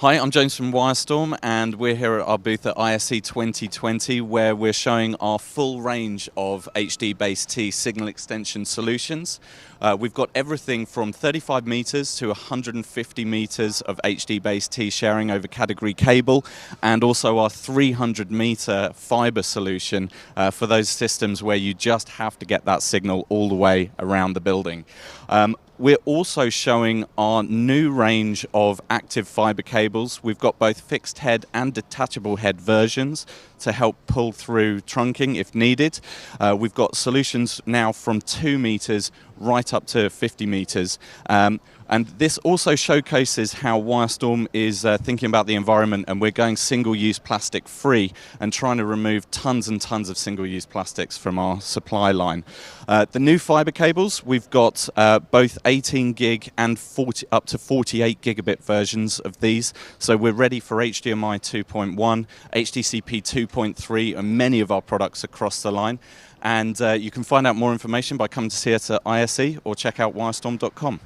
Hi, I'm James from Wyrestorm, and we're here at our booth at ISE 2020, where we're showing our full range of HDBaseT signal extension solutions. We've got everything from 35 meters to 150 meters of HDBaseT sharing over category cable, and also our 300 meter fiber solution for those systems where you just have to get that signal all the way around the building. We're also showing our new range of active fiber cables. We've got both fixed head and detachable head versions to help pull through trunking if needed. We've got solutions now from 2 meters right up to 50 meters. And this also showcases how Wyrestorm is thinking about the environment, and we're going single-use plastic free and trying to remove tons and tons of single-use plastics from our supply line. The new fiber cables, we've got both 18 gig and up to 48 gigabit versions of these. So we're ready for HDMI 2.1, HDCP 2.3, and many of our products across the line. And you can find out more information by coming to see us at ISE or check out wyrestorm.com.